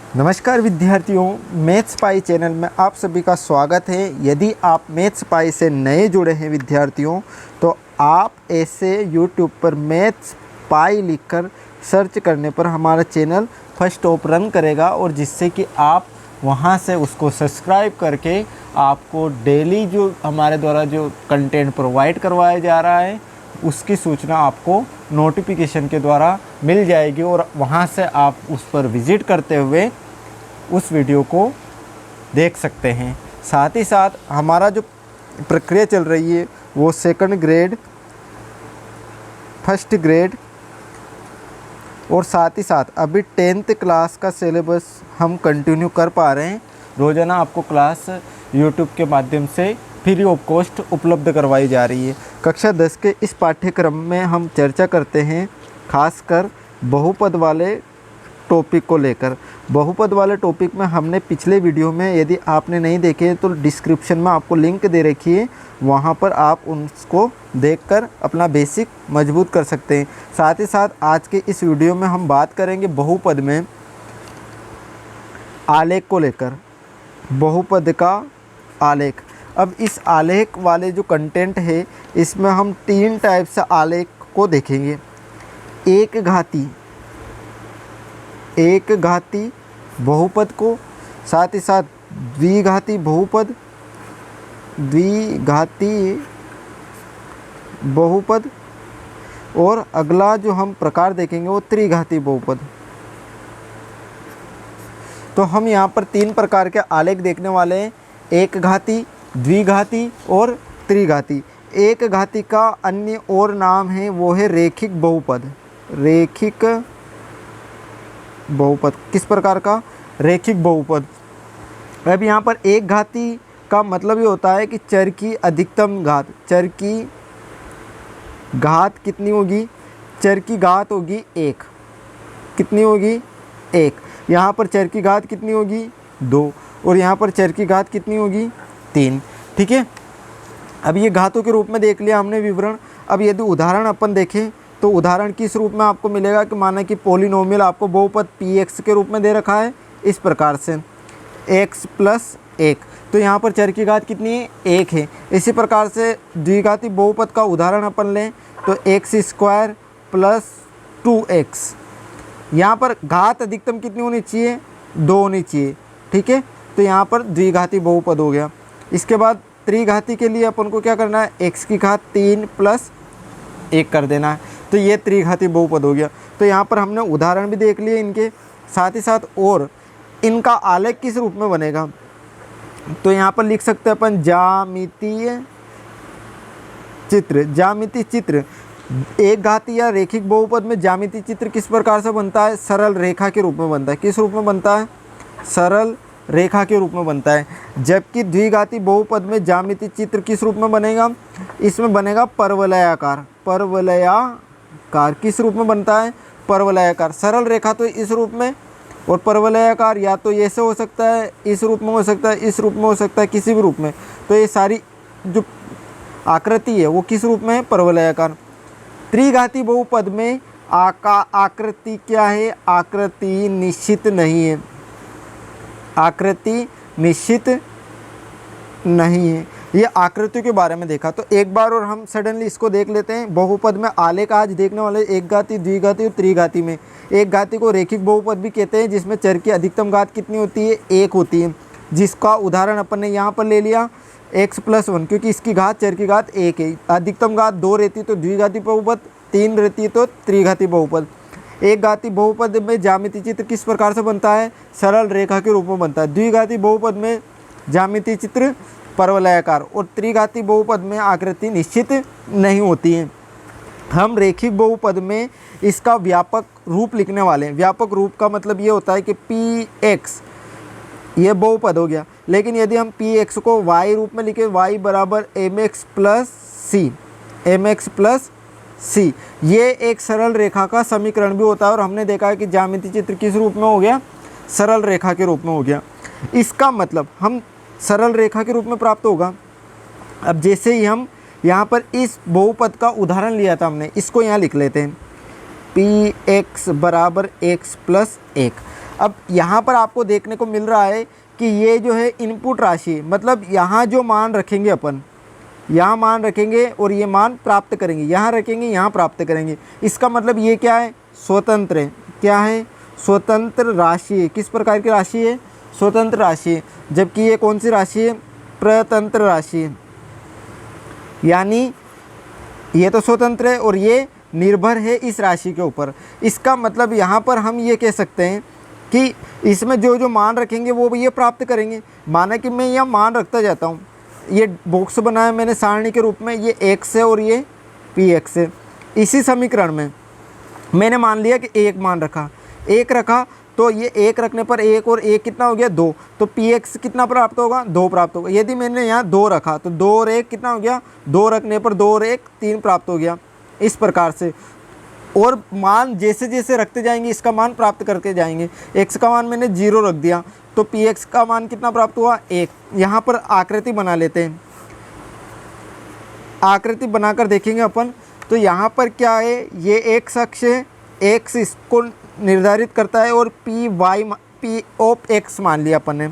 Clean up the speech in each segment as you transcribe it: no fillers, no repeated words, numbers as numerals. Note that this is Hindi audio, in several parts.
नमस्कार विद्यार्थियों, मैथ्स पाई चैनल में आप सभी का स्वागत है। यदि आप मैथ्स पाई से नए जुड़े हैं विद्यार्थियों, तो आप ऐसे YouTube पर मैथ्स पाई लिखकर सर्च करने पर हमारा चैनल फर्स्ट टॉप रन करेगा और जिससे कि आप वहां से उसको सब्सक्राइब करके आपको डेली जो हमारे द्वारा जो कंटेंट प्रोवाइड करवाया जा रहा है उसकी सूचना आपको नोटिफिकेशन के द्वारा मिल जाएगी और वहां से आप उस पर विज़िट करते हुए उस वीडियो को देख सकते हैं। साथ ही साथ हमारा जो प्रक्रिया चल रही है वो सेकंड ग्रेड, फर्स्ट ग्रेड और साथ ही साथ अभी 10th क्लास का सिलेबस हम कंटिन्यू कर पा रहे हैं। रोज़ाना आपको क्लास YouTube के माध्यम से फ्री ऑफ कॉस्ट उपलब्ध करवाई जा रही है। कक्षा 10 के इस पाठ्यक्रम में हम चर्चा करते हैं खासकर बहुपद वाले टॉपिक को लेकर। बहुपद वाले टॉपिक में हमने पिछले वीडियो में, यदि आपने नहीं देखे तो डिस्क्रिप्शन में आपको लिंक दे रखी है, वहाँ पर आप उसको देखकर अपना बेसिक मजबूत कर सकते हैं। साथ ही साथ आज के इस वीडियो में हम बात करेंगे बहुपद में आलेख को लेकर, बहुपद का आलेख। अब इस आलेख वाले जो कंटेंट है इसमें हम 3 टाइप से आलेख को देखेंगे। एक घाती बहुपद को, साथ ही साथ द्विघाती बहुपद, और अगला जो हम प्रकार देखेंगे वो त्रिघाती बहुपद। तो हम यहाँ पर 3 प्रकार के आलेख देखने वाले हैं, एक घाती, द्विघाती और त्रिघाती। एक घाती का अन्य और नाम है वो है रेखिक बहुपद। रेखिक बहुपद किस प्रकार का? रेखिक बहुपद। अब यहाँ पर एक घाती का मतलब ये होता है कि चर की अधिकतम घात, चर की घात कितनी होगी? चर की घात होगी 1। कितनी होगी? 1। यहाँ पर चर की घात कितनी होगी? 2। और यहाँ पर चर की घात कितनी होगी? 3। ठीक है, अब ये घातों के रूप में देख लिया हमने विवरण। अब यदि उदाहरण अपन देखें तो उदाहरण किस रूप में आपको मिलेगा कि माना कि पॉलिनोमियल आपको बहुपद px के रूप में दे रखा है इस प्रकार से x + 1, तो यहाँ पर चर की घात कितनी है? 1 है। इसी प्रकार से द्विघाती बहुपद का उदाहरण अपन लें तो x² + 2x। यहाँ पर घात अधिकतम कितनी होनी चाहिए? 2 होनी चाहिए। ठीक है, तो यहाँ पर द्विघाती बहुपद हो गया। इसके बाद त्रिघाती के लिए अपन को क्या करना है? x की घात 3 + 1 कर देना है, तो ये त्रिघाती बहुपद हो गया। तो यहाँ पर हमने उदाहरण भी देख लिए इनके, साथ ही साथ और इनका आलेख किस रूप में बनेगा तो यहाँ पर लिख सकते हैं अपन ज्यामितीय चित्र। ज्यामितीय चित्र एक घाती या रेखिक बहुपद में ज्यामितीय चित्र किस प्रकार से बनता है? सरल रेखा के रूप में बनता है। किस रूप में बनता है? सरल रेखा के रूप में बनता है। जबकि द्विघाती बहुपद में ज्यामितीय चित्र किस रूप में बनेगा? इसमें बनेगा परवलयाकार। परवलयाकार किस रूप में बनता है? परवलयाकार। सरल रेखा तो इस रूप में, और परवलयाकार या तो ऐसे हो सकता है, इस रूप में हो सकता है, इस रूप में हो सकता है, किसी भी रूप में। तो ये सारी जो आकृति है वो किस रूप में है? परवलयाकार। त्रिघाती बहुपद में आकृति क्या है? आकृति निश्चित नहीं है। आकृति निश्चित नहीं है। ये आकृतियों के बारे में देखा, तो एक बार और हम सडनली इसको देख लेते हैं। बहुपद में आलेख आज देखने वाले एक घाती, द्विघाती और त्रिघाती में। एक घाती को रेखिक बहुपद भी कहते हैं जिसमें चर की अधिकतम घात कितनी होती है? 1 होती है, जिसका उदाहरण अपन ने यहाँ पर ले लिया x + 1, क्योंकि इसकी घात, चर की घात 1 है। अधिकतम घात 2 रहती तो द्विघाती बहुपद, 3 रहती है तो त्रिघाती बहुपद। एक घाती बहुपद में ज्यामितीय चित्र किस प्रकार से बनता है? सरल रेखा के रूप में बनता है। द्विघाती बहुपद में ज्यामितीय चित्र परवलयाकार, और त्रिघाती बहुपद में आकृति निश्चित नहीं होती है। हम रेखिक बहुपद में इसका व्यापक रूप लिखने वाले हैं। व्यापक रूप का मतलब ये होता है कि px ये बहुपद हो गया, लेकिन यदि हम px को y रूप में लिखें, y = mx + c, mx + c, ये एक सरल रेखा का समीकरण भी होता है। और हमने देखा है कि ज्यामितीय चित्र किस रूप में हो गया? सरल रेखा के रूप में हो गया। इसका मतलब हम सरल रेखा के रूप में प्राप्त होगा। अब जैसे ही हम यहाँ पर इस बहुपद का उदाहरण लिया था हमने, इसको यहाँ लिख लेते हैं, px = x + 1। अब यहाँ पर आपको देखने को मिल रहा है कि ये जो है इनपुट राशि है, मतलब यहाँ जो मान रखेंगे अपन, यहाँ मान रखेंगे और ये मान प्राप्त करेंगे, यहाँ रखेंगे यहाँ प्राप्त करेंगे। इसका मतलब ये क्या है, स्वतंत्र है। क्या है, स्वतंत्र राशि है। किस प्रकार की राशि है, स्वतंत्र राशि है। जबकि ये कौन सी राशि है, प्रतंत्र राशि है। यानी ये तो स्वतंत्र है और ये निर्भर है इस राशि के ऊपर। इसका मतलब यहाँ पर हम ये कह सकते हैं कि इसमें जो जो मान रखेंगे वो ये प्राप्त करेंगे। माना कि मैं यहाँ मान रखता जाता हूँ, ये बॉक्स बनाया मैंने सारणी के रूप में, ये x है और ये px है। इसी समीकरण में मैंने मान लिया कि एक मान रखा, एक रखा, तो ये एक रखने पर एक और एक कितना हो गया, 2, तो px कितना प्राप्त होगा, 2 प्राप्त होगा। यदि मैंने यहाँ 2 रखा तो 2 और 1 कितना हो गया, 2 रखने पर 2 और 1 3 प्राप्त हो गया। इस प्रकार से और मान जैसे जैसे रखते जाएंगे इसका मान प्राप्त करके जाएंगे। x का मान मैंने 0 रख दिया तो px का मान कितना प्राप्त हुआ, 1। यहाँ पर आकृति बना लेते हैं, आकृति बनाकर देखेंगे अपन। तो यहाँ पर क्या है, ये x अक्ष है, x इसको निर्धारित करता है और p ऑफ x मान लिया अपन ने।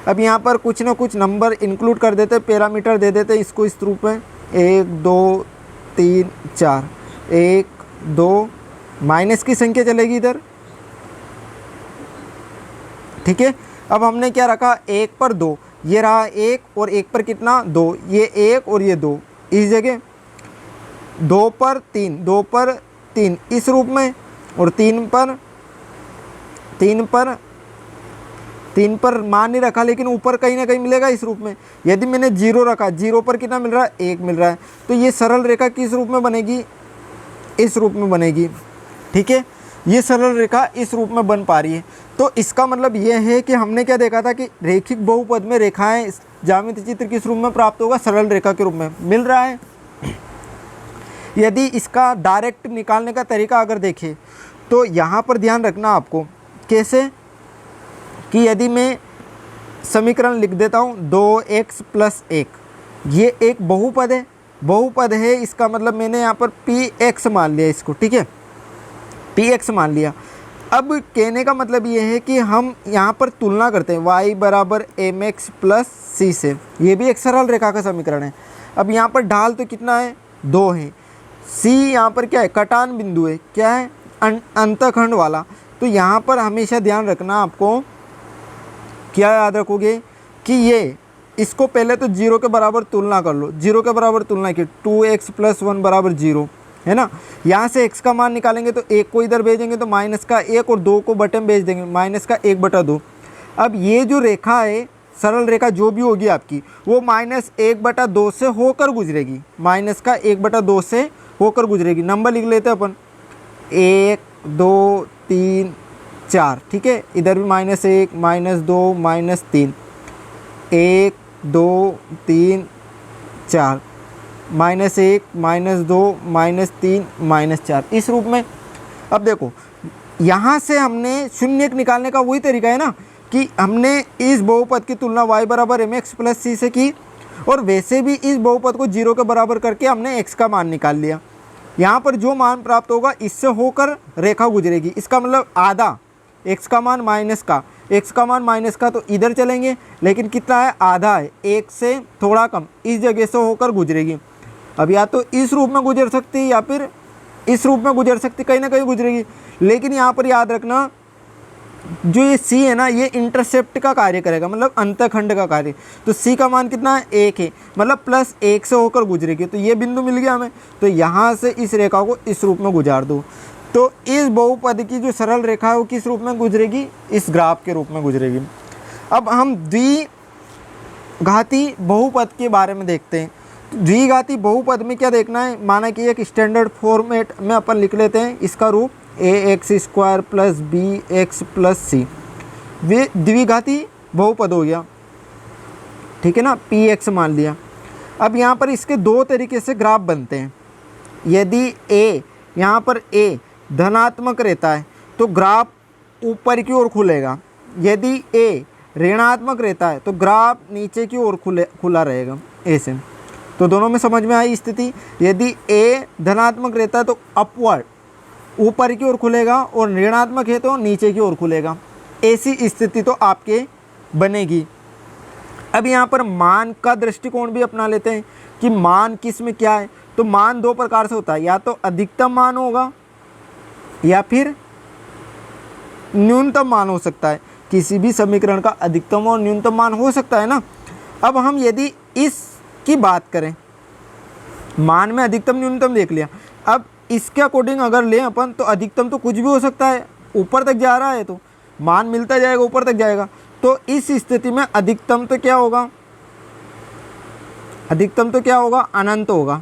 अब यहाँ पर कुछ ना कुछ नंबर इंक्लूड कर देते, पैरामीटर दे देते इसको इस रूप में, 1 2 3 4, 1 2, माइनस की संख्या चलेगी इधर, ठीक है। अब हमने क्या रखा, 1 पर 2, ये रहा 1 और 1 पर कितना, 2, ये 1 और ये 2 इस जगह, 2 पर 3, 2 पर 3 इस रूप में, और 3 पर मान नहीं रखा लेकिन ऊपर कहीं ना कहीं मिलेगा इस रूप में। यदि मैंने 0 रखा, 0 पर कितना मिल रहा है, 1 मिल रहा है। तो ये सरल रेखा किस रूप में बनेगी, इस रूप में बनेगी, ठीक है। ये सरल रेखा इस रूप में बन पा रही है। तो इसका मतलब ये है कि हमने क्या देखा था कि रैखिक बहुपद में रेखाएं ज्यामितीय चित्र किस रूप में प्राप्त होगा, सरल रेखा के रूप में मिल रहा है। यदि इसका डायरेक्ट निकालने का तरीका अगर देखें तो यहाँ पर ध्यान रखना आपको, कैसे कि यदि मैं समीकरण लिख देता हूँ 2x + 1, ये एक बहुपद है, बहुपद है, इसका मतलब मैंने यहाँ पर px मान लिया इसको, ठीक है, px मान लिया। अब कहने का मतलब ये है कि हम यहाँ पर तुलना करते हैं y = mx + c से, ये भी एक सरल रेखा का समीकरण है। अब यहाँ पर ढाल तो कितना है, 2 है, c यहाँ पर क्या है, कटान बिंदु है, क्या है, अंतखंड वाला। तो यहाँ पर हमेशा ध्यान रखना आपको, क्या याद रखोगे कि ये इसको पहले तो 0 के बराबर तुलना कर लो, 0 के बराबर तुलना की 2x + 1 = 0 है ना। यहाँ से x का मान निकालेंगे तो 1 को इधर भेजेंगे तो -1 और 2 को बटे में भेज देंगे, -1/2। अब ये जो रेखा है, सरल रेखा जो भी होगी आपकी, वो -1/2 से होकर गुजरेगी, -1/2 से होकर गुजरेगी। नंबर लिख लेते हैं अपन, 1 2 3 4, ठीक है। इधर भी -1 -2 -3, 1 2 3 4, -1 -2 -3 -4 इस रूप में। अब देखो यहाँ से हमने शून्य निकालने का वही तरीका है ना कि हमने इस बहुपद की तुलना y = mx + c से की, और वैसे भी इस बहुपद को 0 के बराबर करके हमने x का मान निकाल लिया। यहाँ पर जो मान प्राप्त होगा इससे होकर रेखा गुजरेगी, इसका मतलब आधा, x का मान माइनस का तो इधर चलेंगे, लेकिन कितना है, आधा है, 1 से थोड़ा कम, इस जगह से होकर गुजरेगी। अब या तो इस रूप में गुजर सकती है या फिर इस रूप में गुजर सकती, कहीं ना कहीं गुजरेगी। लेकिन यहाँ पर याद रखना, जो ये c है ना, ये इंटरसेप्ट का कार्य करेगा, मतलब अंतखंड का कार्य। तो c का मान कितना है, 1 है, मतलब +1 से होकर गुजरेगी। तो ये बिंदु मिल गया हमें, तो यहाँ से इस रेखा को इस रूप में गुजार दो। तो इस बहुपद की जो सरल रेखा है वो किस रूप में गुजरेगी, इस ग्राफ के रूप में गुजरेगी। अब हम द्विघाती बहुपद के बारे में देखते हैं। द्विघाती बहुपद में क्या देखना है, माना कि एक स्टैंडर्ड फॉर्मेट में अपन लिख लेते हैं इसका रूप, ax² + bx + c, वे द्विघाती बहुपद हो गया, ठीक है ना, px मान लिया। अब यहाँ पर इसके दो तरीके से ग्राफ बनते हैं। यदि a, यहाँ पर a धनात्मक रहता है तो ग्राफ ऊपर की ओर खुलेगा, यदि a ऋणात्मक रहता है तो ग्राफ नीचे की ओर खुला रहेगा, ऐसे। तो दोनों में समझ में आई स्थिति। यदि a धनात्मक रहता है तो अपवर्ड ऊपर की ओर खुलेगा और ऋणात्मक है तो नीचे की ओर खुलेगा, ऐसी स्थिति तो आपके बनेगी। अब यहाँ पर मान का दृष्टिकोण भी अपना लेते हैं कि मान किस में क्या है। तो मान दो प्रकार से होता है, या तो अधिकतम मान होगा या फिर न्यूनतम मान हो सकता है। किसी भी समीकरण का अधिकतम और न्यूनतम मान हो सकता है ना। अब हम यदि इसकी बात करें, मान में अधिकतम न्यूनतम देख लिया, अब इसके अकॉर्डिंग अगर लें अपन तो अधिकतम तो कुछ भी हो सकता है, ऊपर तक जा रहा है तो मान मिलता जाएगा, ऊपर तक जाएगा। तो इस स्थिति में अधिकतम तो क्या होगा, अधिकतम तो क्या होगा, अनंत होगा,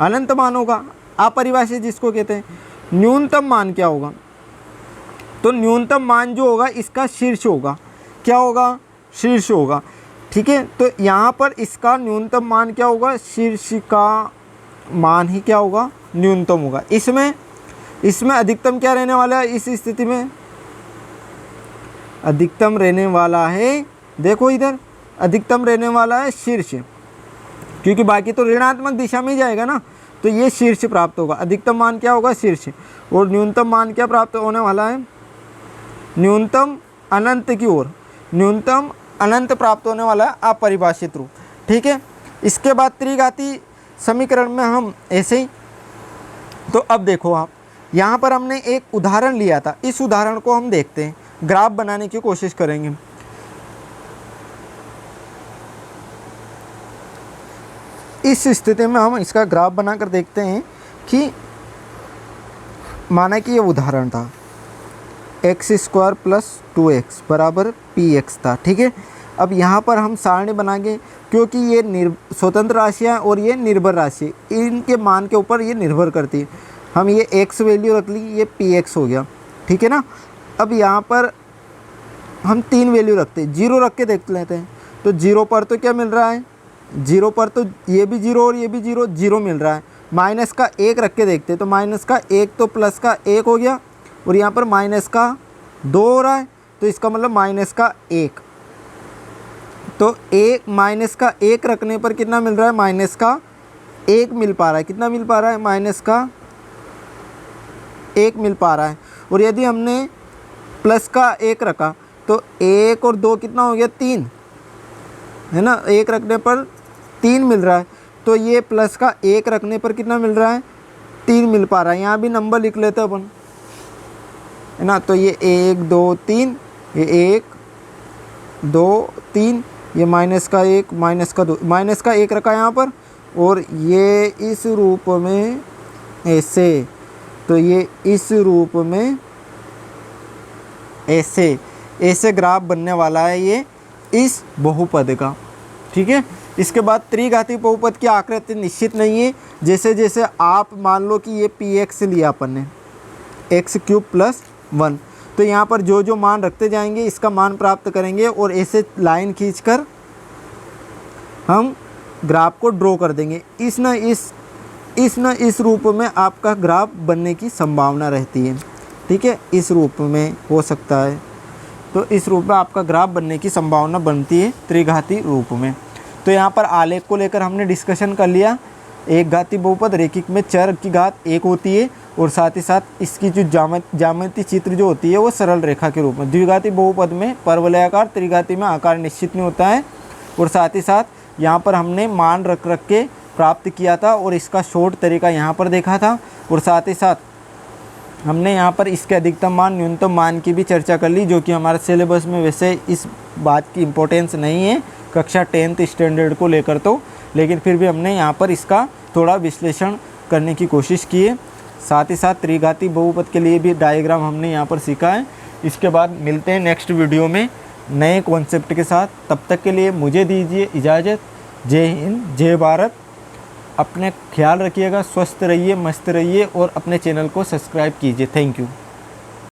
अनंत मान होगा, अपरिभाषित जिसको कहते हैं। न्यूनतम मान क्या होगा, तो न्यूनतम मान जो होगा इसका शीर्ष होगा। क्या होगा, शीर्ष होगा। ठीक है, तो यहाँ पर इसका न्यूनतम मान क्या होगा, शीर्ष का मान ही क्या होगा, न्यूनतम होगा। इसमें अधिकतम क्या रहने वाला है, इस स्थिति में अधिकतम रहने वाला है, देखो इधर अधिकतम रहने वाला है शीर्ष, क्योंकि बाकी तो ऋणात्मक दिशा में ही जाएगा ना। तो ये शीर्ष प्राप्त होगा, अधिकतम मान क्या होगा, शीर्ष। और न्यूनतम मान क्या प्राप्त होने वाला है, न्यूनतम अनंत की ओर, न्यूनतम अनंत प्राप्त होने वाला है, अपरिभाषित रूप। ठीक है, इसके बाद त्रिघाती समीकरण में हम ऐसे ही, तो अब देखो आप, यहाँ पर हमने एक उदाहरण लिया था, इस उदाहरण को हम देखते हैं, ग्राफ बनाने की कोशिश करेंगे। इस स्थिति में हम इसका ग्राफ बनाकर देखते हैं कि माना कि ये उदाहरण था x² + 2x बराबर px था। ठीक है, अब यहाँ पर हम सारणी बनाएंगे, क्योंकि ये स्वतंत्र राशियाँ और ये निर्भर राशि, इनके मान के ऊपर ये निर्भर करती है। हम ये x वैल्यू रख ली, ये px हो गया। ठीक है ना। अब यहाँ पर हम 3 वैल्यू रखते हैं, 0 रख के देख लेते हैं। तो 0 पर तो क्या मिल रहा है, 0 पर तो ये भी 0 और ये भी 0, 0 मिल रहा है। माइनस का 1 रख के देखते हैं, तो माइनस का 1 तो प्लस का 1 हो गया, और यहाँ पर माइनस का 2 हो रहा है, तो इसका मतलब माइनस का 1। तो एक माइनस का 1 रखने पर कितना मिल रहा है, माइनस का 1 मिल पा रहा है। कितना मिल पा रहा है, माइनस का 1 मिल पा रहा है। और यदि हमने प्लस का 1 रखा तो 1 और 2 कितना हो गया, 3 है ना। 1 रखने पर 3 मिल रहा है, तो ये प्लस का 1 रखने पर कितना मिल रहा है, 3 मिल पा रहा है। यहाँ भी नंबर लिख लेते हैं अपन, है ना। तो ये 1 2 3, ये 1 2 3, ये माइनस का 1 माइनस का 2, माइनस का 1 रखा यहाँ पर, और ये इस रूप में ऐसे, तो ये इस रूप में ऐसे ग्राफ बनने वाला है ये इस बहुपद का। ठीक है, इसके बाद त्रिघाती बहुपद की आकृति निश्चित नहीं है। जैसे जैसे आप मान लो कि ये px लिया अपन ने, x³ + 1, तो यहाँ पर जो जो मान रखते जाएंगे इसका मान प्राप्त करेंगे, और ऐसे लाइन खींचकर हम ग्राफ को ड्रॉ कर देंगे। इस रूप में आपका ग्राफ बनने की संभावना रहती है। ठीक है, इस रूप में हो सकता है, तो इस रूप में आपका ग्राफ बनने की संभावना बनती है त्रिघाती रूप में। तो यहाँ पर आलेख को लेकर हमने डिस्कशन कर लिया। एक घाती बहुपद रेखिक में चर की घात 1 होती है, और साथ ही साथ इसकी जो ज्यामिति चित्र जो होती है वो सरल रेखा के रूप में। द्विघाती बहुपद में परवलयाकार, त्रिघाती में आकार निश्चित नहीं होता है। और साथ ही साथ यहाँ पर हमने मान रख के प्राप्त किया था, और इसका शॉर्ट तरीका यहाँ पर देखा था। और साथ ही साथ हमने यहाँ पर इसके अधिकतम मान न्यूनतम मान की भी चर्चा कर ली, जो कि हमारे सिलेबस में वैसे इस बात की इम्पोर्टेंस नहीं है कक्षा 10th स्टैंडर्ड को लेकर, तो लेकिन फिर भी हमने यहाँ पर इसका थोड़ा विश्लेषण करने की कोशिश की है। साथ ही साथ त्रिघाती बहुपद के लिए भी डायग्राम हमने यहाँ पर सीखा है। इसके बाद मिलते हैं नेक्स्ट वीडियो में नए कॉन्सेप्ट के साथ। तब तक के लिए मुझे दीजिए इजाज़त। जय हिंद, जय भारत। अपने ख्याल रखिएगा, स्वस्थ रहिए, मस्त रहिए, और अपने चैनल को सब्सक्राइब कीजिए। Thank you.